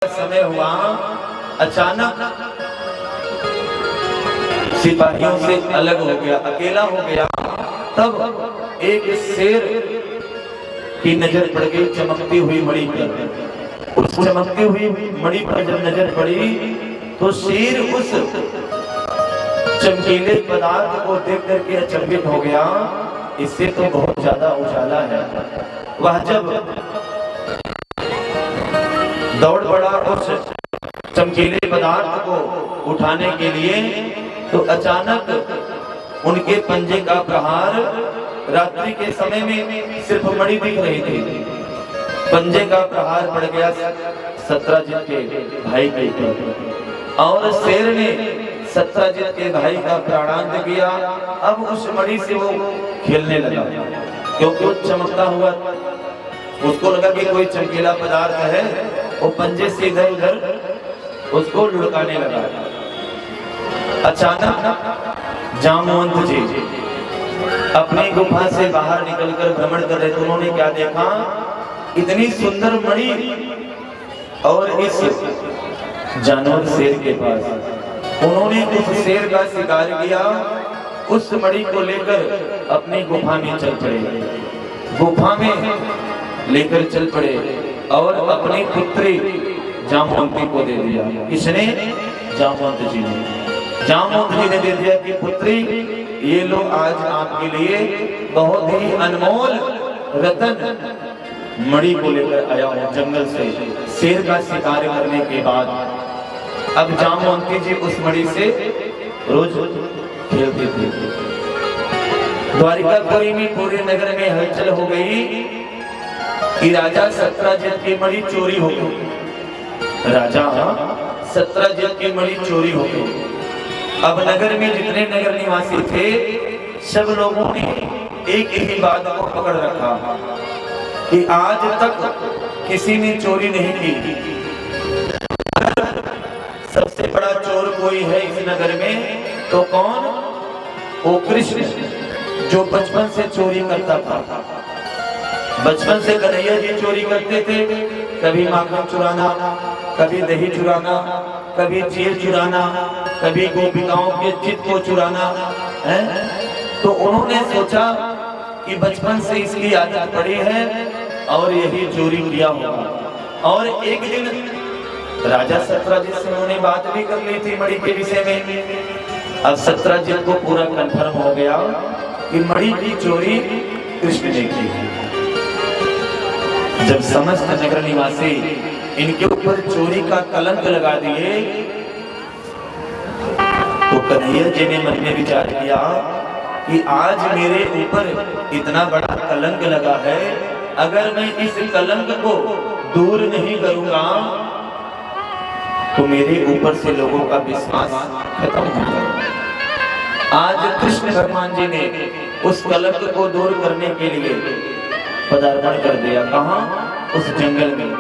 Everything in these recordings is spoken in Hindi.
समय हुआ, अचानक सिपाहियों से अलग हो गया, अकेला हो गया। तब एक शेर की नजर पड़ गई चमकती हुई मणि पर। उस चमकती हुई मणि पर जब नजर पड़ी तो शेर उस चमकीले पदार्थ को देख करके अचंभित हो गया, इससे तो बहुत ज्यादा उजाला है। वह जब दौड़ पड़ा उस चमकीले पदार्थ को उठाने के लिए, तो अचानक उनके पंजे का प्रहार, रात्रि के समय में सिर्फ मणि दिख रही थी, पंजे का प्रहार पड़ गया सत्राजित के भाई के ऊपर और शेर ने सत्राजित के भाई का प्राणांत किया। अब उस मणि से वो खेलने लगा, क्योंकि वो चमकता हुआ, उसको लगा कि कोई चमकीला पदार्थ है, वो पंजे से इधर उधर उसको लुढ़काने लगा। अचानक जामवंत जी अपनी गुफा से बाहर निकलकर भ्रमण कर रहे थे। उन्होंने क्या देखा, इतनी सुंदर मणि और इस जानवर शेर के पास। उन्होंने उस शेर का शिकार किया, उस मणि को लेकर अपनी गुफा में चल पड़े, गुफा में लेकर चल पड़े और अपनी पुत्री जामवंती को दे दिया। किसने? जामवंत जी ने। जामवंत जी ने दे दिया कि पुत्री, ये लो आज आपके लिए बहुत ही अनमोल रतन मणि को लेकर आया हूं जंगल से, शेर का शिकार करने के बाद। अब जामवंती जी उस मणि से रोज खेलती थी। द्वारिकापुरी में पूरे नगर में हलचल हो गई कि राजा सत्राजित की मणि चोरी हो गई। राजा सत्राजित की मणि चोरी हो गई। अब नगर में जितने नगर निवासी थे, सब लोगों ने एक ही बात को पकड़ रखा कि आज तक किसी ने चोरी नहीं की। सबसे बड़ा चोर कोई है इस नगर में तो कौन? वो कृष्ण, जो बचपन से चोरी करता था। बचपन से कन्हैया जी चोरी करते थे, कभी माखन चुराना, कभी दही चुराना, कभी चीर चुराना, कभी गोपिकाओं के चित को चुराना है। तो उन्होंने सोचा कि बचपन से इसकी आदत पड़ी है और यही चोरी किया होगा। और एक दिन राजा सत्राजित से उन्होंने बात भी कर ली थी मणि के विषय में। अब सत्राजित को पूरा कंफर्म हो गया कि मणि की चोरी कृष्ण ने की। जब समस्त नगर निवासी इनके ऊपर चोरी का कलंक लगा दिए, तो कन्हैया जी ने मन में विचार किया कि आज मेरे ऊपर इतना बड़ा कलंक लगा है, अगर मैं इस कलंक को दूर नहीं करूंगा तो मेरे ऊपर से लोगों का विश्वास खत्म हो जाएगा। आज कृष्ण भगवान जी ने उस कलंक को दूर करने के लिए पदार्पण कर दिया। कहां? उस जंगल में।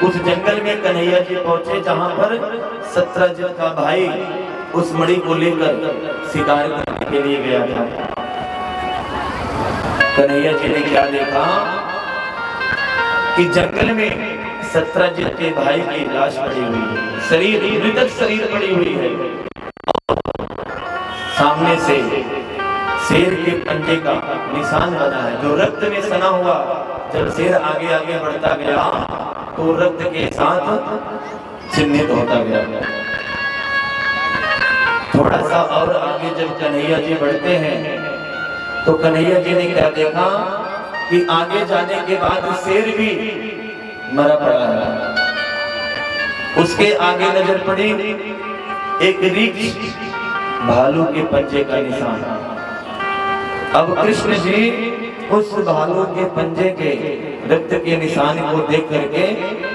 उस जंगल में कन्हैया जी पहुंचे, जहां पर सत्राजित का भाई उस मणि को लेकर शिकार करने के लिए गया था। कन्हैया जी ने क्या देखा कि जंगल में सत्राजित के भाई की लाश पड़ी हुई है, शरीर, मृतक शरीर पड़ी हुई है। सामने से शेर के पंजे का निशान बना है, जो रक्त में सना हुआ। जब शेर आगे आगे बढ़ता गया तो रक्त के साथ चिन्हित होता गया। थोड़ा सा और आगे जब कन्हैया जी बढ़ते हैं तो कन्हैया जी ने क्या देखा कि आगे जाने के बाद शेर भी मरा पड़ा है। उसके आगे नजर पड़ी एक रीछ भालू के पंजे का निशान। अब कृष्ण जी उस भालू के पंजे के रक्त के निशान को देख करके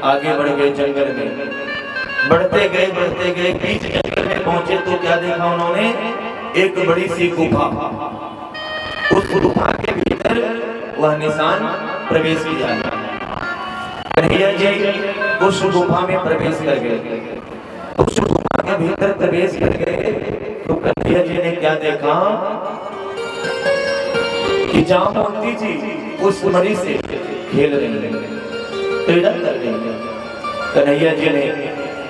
आगे बढ़ गए जंगल में। बढ़ते गए बीच जंगल में पहुंचे तो क्या देखा उन्होंने? एक बड़ी सी गुफा। उस गुफा के भीतर वह निशान प्रवेश किया। कन्हैया जी उस गुफा में प्रवेश कर गए। उस गुफा के भीतर प्रवेश कर गए तो कन्हैया जी ने क्या देखा कि जामवंती जी उस मणि से खेल रही है, क्रीड़ा कर रही है। कन्हैया जी ने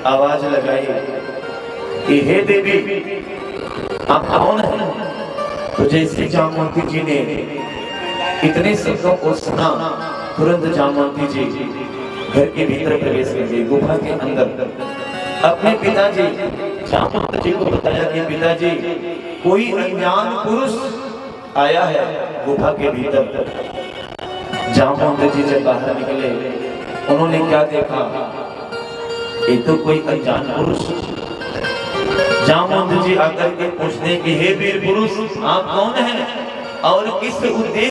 आवाज लगाई कि हे देवी आप कौन हैं? तो जैसे जामवंती जी ने इतने शब्दों को सुना, तुरंत जामवंती जी घर के भीतर प्रवेश कर गई, गुफा के अंदर। अपने पिताजी जामवंत जी को बताया कि पिताजी कोई अनजान पुरुष आया है गुफा के भीतर। जामवंत जी जब बाहर निकले, उन्होंने क्या देखा? ये तो कोई अनजान पुरुष। जामवंत जी आकर के पूछने की हे वीर पुरुष आप कौन हैं और किस उद्देश्य